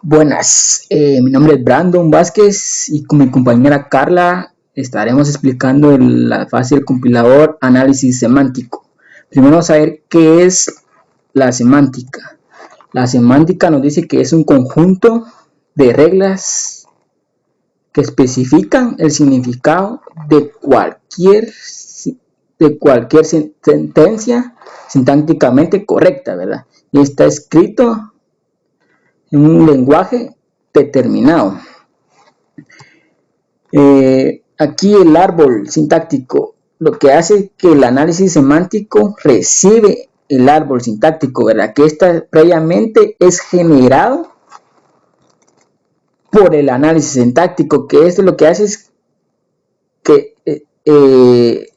Buenas, mi nombre es Brandon Vázquez y con mi compañera Carla estaremos explicando la fase del compilador análisis semántico. Primero vamos a ver qué es la semántica. La semántica nos dice que es un conjunto de reglas que especifican el significado de cualquier sentencia sintácticamente correcta, ¿verdad? Y está escrito en un lenguaje determinado. Aquí el árbol sintáctico lo que hace es que el análisis semántico recibe el árbol sintáctico, ¿verdad? Que previamente es generado por el análisis sintáctico, que esto lo que hace es que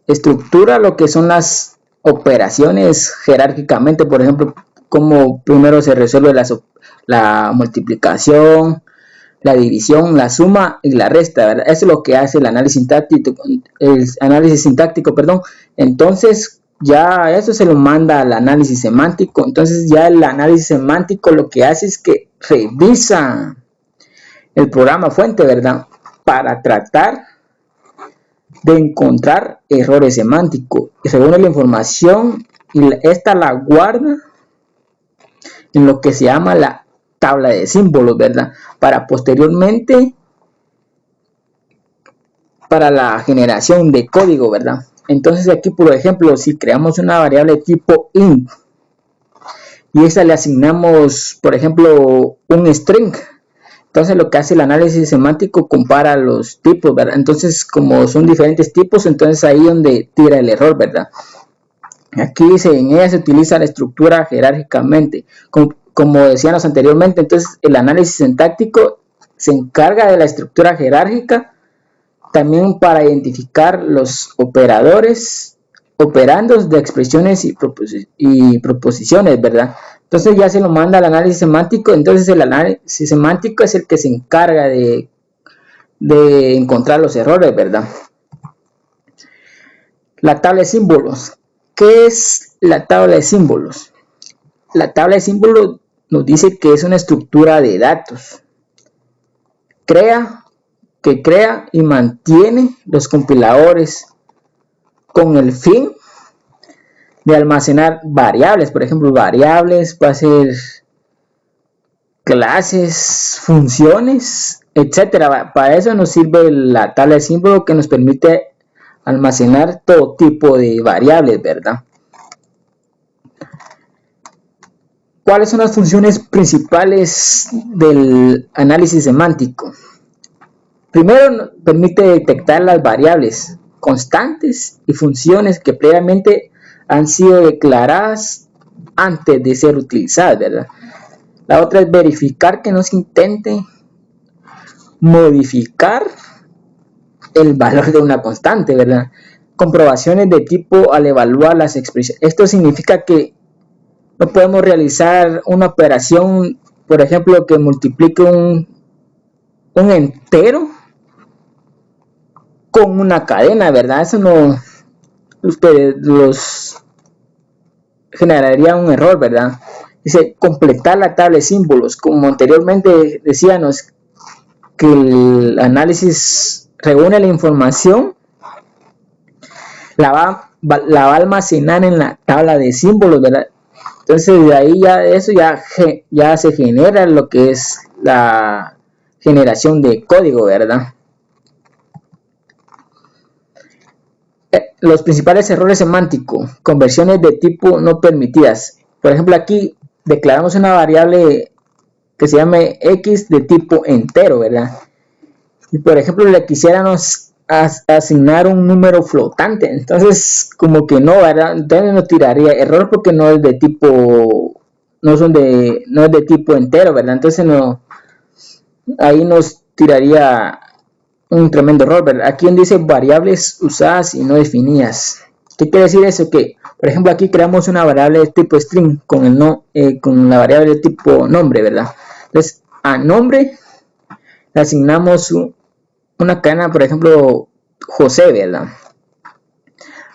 estructura lo que son las operaciones jerárquicamente, por ejemplo, cómo primero se resuelve la multiplicación, la división, la suma y la resta, ¿verdad? Eso es lo que hace el análisis sintáctico, perdón. Entonces, ya eso se lo manda al análisis semántico. Entonces, ya el análisis semántico lo que hace es que revisa el programa fuente, ¿verdad? Para tratar de encontrar errores semánticos. Y reúne la información y esta la guarda en lo que se llama la tabla de símbolos, ¿verdad? Para posteriormente, para la generación de código, ¿verdad? Entonces aquí, por ejemplo, si creamos una variable tipo int y esa le asignamos, por ejemplo, un string, entonces lo que hace el análisis semántico compara los tipos, ¿verdad? Entonces, como son diferentes tipos, entonces ahí donde tira el error, ¿verdad? Aquí en ella se utiliza la estructura jerárquicamente, como decíamos anteriormente. Entonces el análisis sintáctico se encarga de la estructura jerárquica también para identificar los operandos de expresiones y proposiciones, ¿verdad? Entonces ya se lo manda al análisis semántico. Entonces el análisis semántico es el que se encarga de encontrar los errores, ¿verdad? La tabla de símbolos. ¿Qué es la tabla de símbolos? La tabla de símbolos nos dice que es una estructura de datos que crea y mantiene los compiladores con el fin de almacenar variables. Por ejemplo, variables puede ser clases, funciones, etcétera. Para eso nos sirve la tabla de símbolos, que nos permite almacenar todo tipo de variables, ¿verdad? ¿Cuáles son las funciones principales del análisis semántico? Primero, permite detectar las variables constantes y funciones que previamente han sido declaradas antes de ser utilizadas, ¿verdad? La otra es verificar que no se intente modificar el valor de una constante, ¿verdad? Comprobaciones de tipo al evaluar las expresiones. Esto significa que no podemos realizar una operación, por ejemplo, que multiplique un entero con una cadena, ¿verdad? Eso no, los generaría un error, ¿verdad? Dice completar la tabla de símbolos. Como anteriormente decíamos, que el análisis reúne la información, la va a almacenar en la tabla de símbolos, ¿verdad? Entonces de ahí ya se genera lo que es la generación de código, ¿verdad? Los principales errores semánticos, conversiones de tipo no permitidas. Por ejemplo, aquí declaramos una variable que se llame x de tipo entero, ¿verdad? Y por ejemplo le quisiéramos asignar un número flotante, entonces como que no, ¿verdad? Entonces nos tiraría error porque no es de tipo entero, ¿verdad? Entonces ahí nos tiraría un tremendo error, ¿verdad? Aquí dice variables usadas y no definidas. ¿Qué quiere decir eso? Que por ejemplo aquí creamos una variable de tipo string con la variable de tipo nombre, ¿verdad? Entonces a nombre le asignamos una cadena, por ejemplo, José, ¿verdad?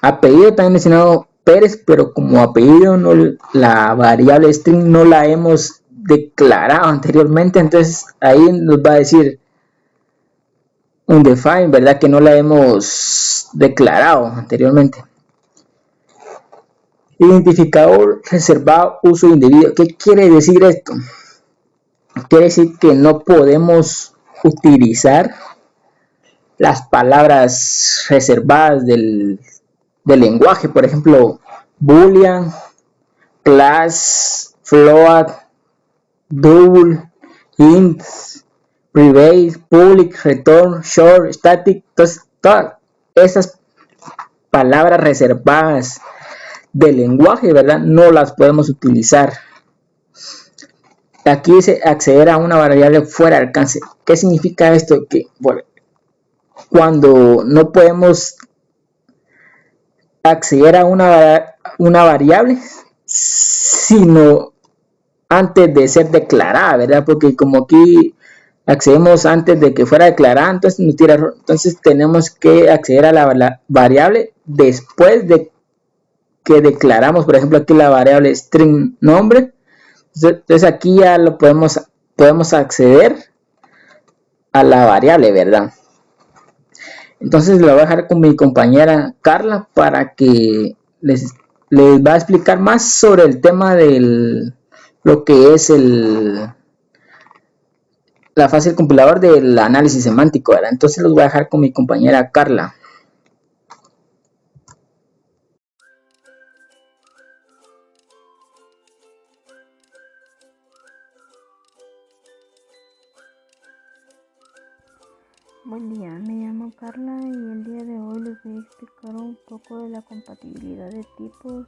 Apellido también mencionado Pérez, pero como apellido la variable string no la hemos declarado anteriormente, entonces ahí nos va a decir undefined, ¿verdad? Que no la hemos declarado anteriormente. Identificador reservado, uso indebido. ¿Qué quiere decir esto? Quiere decir que no podemos utilizar las palabras reservadas del lenguaje, por ejemplo, boolean, class, float, double, int, private, public, return, short, static. Entonces, todas esas palabras reservadas del lenguaje, ¿verdad? No las podemos utilizar. Aquí dice acceder a una variable fuera de alcance. ¿Qué significa esto? Que bueno, cuando no podemos acceder a una variable, sino antes de ser declarada, ¿verdad? Porque como aquí accedemos antes de que fuera declarada, entonces nos tira error. Entonces tenemos que acceder a la variable después de que declaramos, por ejemplo, aquí la variable string nombre. Entonces aquí ya lo podemos acceder a la variable, ¿verdad? Entonces lo voy a dejar con mi compañera Carla para que les va a explicar más sobre el tema de lo que es la fase del compilador del análisis semántico, ¿verdad? Entonces los voy a dejar con mi compañera Carla. Buen día, me llamo Carla y el día de hoy les voy a explicar un poco de la compatibilidad de tipos.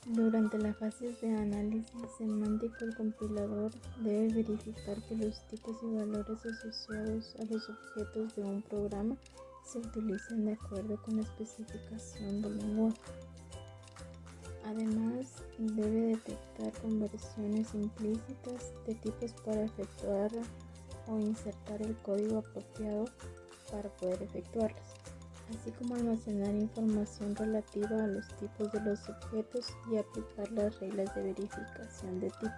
Durante la fase de análisis semántico, el compilador debe verificar que los tipos y valores asociados a los objetos de un programa se utilicen de acuerdo con la especificación del lenguaje. Además, debe detectar conversiones implícitas de tipos para efectuar o insertar el código apropiado para poder efectuarlos, así como almacenar información relativa a los tipos de los objetos y aplicar las reglas de verificación de tipos.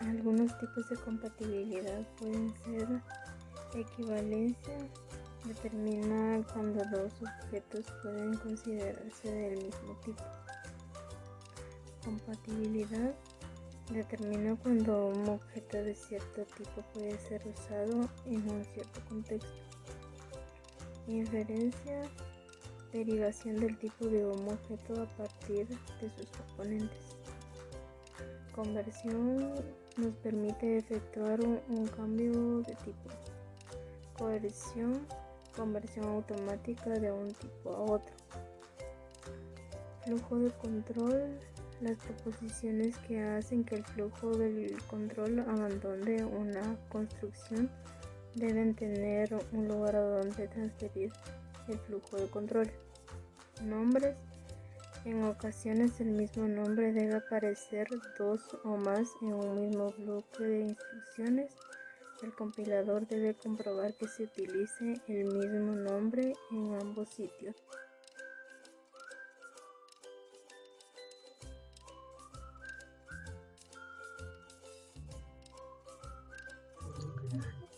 Algunos tipos de compatibilidad pueden ser equivalencia. Determina cuando dos objetos pueden considerarse del mismo tipo. Compatibilidad determina cuando un objeto de cierto tipo puede ser usado en un cierto contexto. Inferencia, derivación del tipo de un objeto a partir de sus componentes. Conversión nos permite efectuar un cambio de tipo. Coerción, conversión automática de un tipo a otro. Flujo de control, las proposiciones que hacen que el flujo del control abandone una construcción deben tener un lugar a donde transferir el flujo de control. Nombres, en ocasiones el mismo nombre debe aparecer dos o más en un mismo bloque de instrucciones. El compilador debe comprobar que se utilice el mismo nombre en ambos sitios.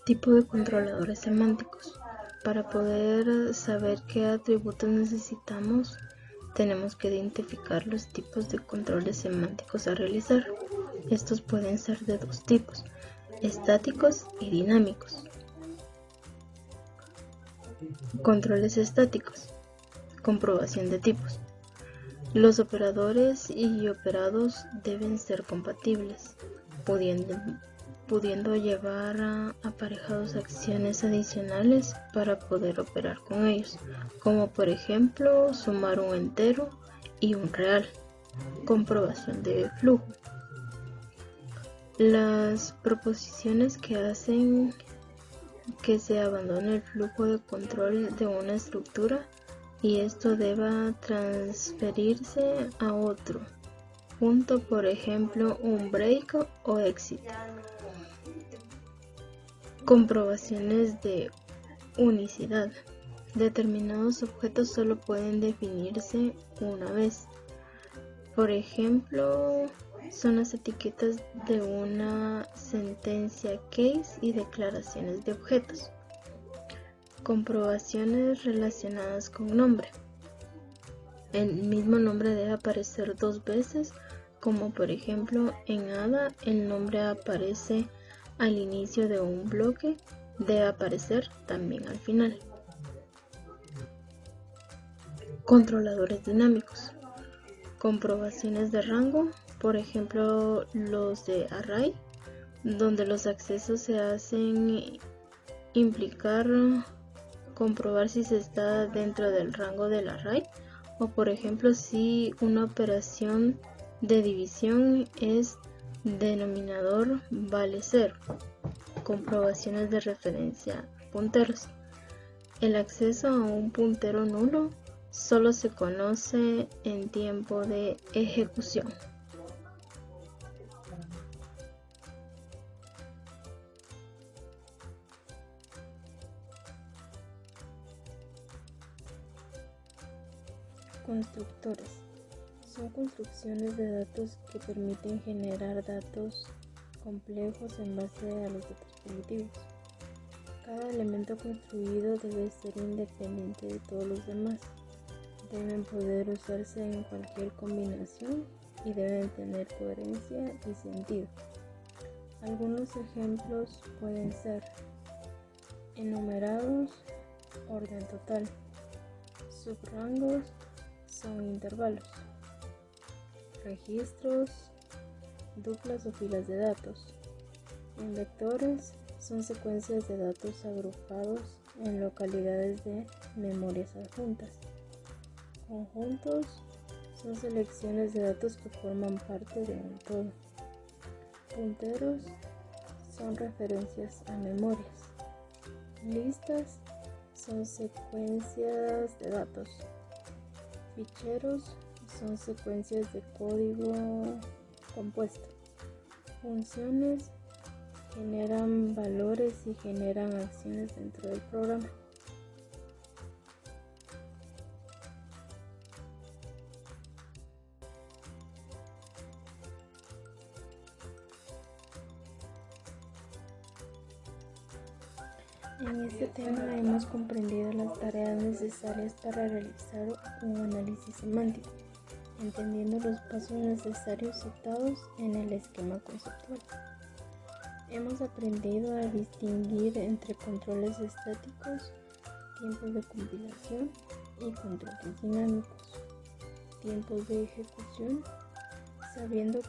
Tipo de controladores semánticos. Para poder saber qué atributos necesitamos, tenemos que identificar los tipos de controles semánticos a realizar. Estos pueden ser de dos tipos: estáticos y dinámicos. Controles estáticos. Comprobación de tipos. Los operadores y operados deben ser compatibles, pudiendo llevar aparejados acciones adicionales para poder operar con ellos, como por ejemplo sumar un entero y un real. Comprobación de flujo. Las proposiciones que hacen que se abandone el flujo de control de una estructura y esto deba transferirse a otro punto, por ejemplo un break o exit. Comprobaciones de Unicidad. Determinados objetos solo pueden definirse una vez. Por ejemplo, son las etiquetas de una sentencia case y declaraciones de objetos. Comprobaciones relacionadas con nombre. El mismo nombre debe aparecer dos veces, como por ejemplo en Ada el nombre aparece al inicio de un bloque, debe aparecer también al final. Controladores dinámicos. Comprobaciones de rango, por ejemplo los de array, donde los accesos se hacen implicar comprobar si se está dentro del rango del array, o por ejemplo si una operación de división es denominador vale 0. Comprobaciones de referencia punteros. El acceso a un puntero nulo solo se conoce en tiempo de ejecución. Constructores. Son construcciones de datos que permiten generar datos complejos en base a los datos primitivos. Cada elemento construido debe ser independiente de todos los demás. Deben poder usarse en cualquier combinación y deben tener coherencia y sentido. Algunos ejemplos pueden ser enumerados, orden total, subrangos, son intervalos, registros, duplas o filas de datos. En vectores son secuencias de datos agrupados en localidades de memorias adjuntas. Conjuntos son selecciones de datos que forman parte de un todo. Punteros son referencias a memorias. Listas son secuencias de datos. Ficheros son secuencias de código compuesto. Funciones generan valores y generan acciones dentro del programa. En este tema hemos comprendido las tareas necesarias para realizar un análisis semántico, entendiendo los pasos necesarios citados en el esquema conceptual. Hemos aprendido a distinguir entre controles estáticos, tiempos de compilación y controles dinámicos, tiempos de ejecución, sabiendo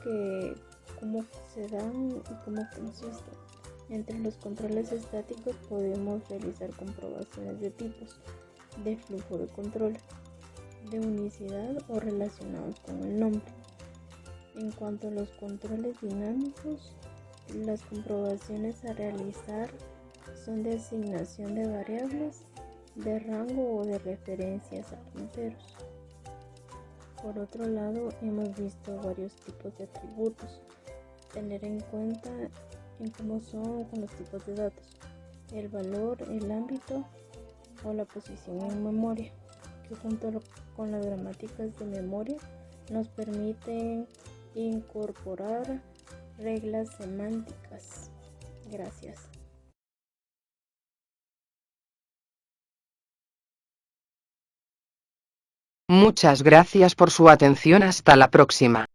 cómo se dan y cómo consisten. Entre los controles estáticos podemos realizar comprobaciones de tipos, de flujo de control, de unicidad o relacionados con el nombre. En cuanto a los controles dinámicos, las comprobaciones a realizar son de asignación de variables, de rango o de referencias a punteros. Por otro lado, hemos visto varios tipos de atributos. Tener en cuenta en cómo son con los tipos de datos, el valor, el ámbito o la posición en memoria, que junto con las gramáticas de memoria nos permiten incorporar reglas semánticas. Gracias. Muchas gracias por su atención. Hasta la próxima.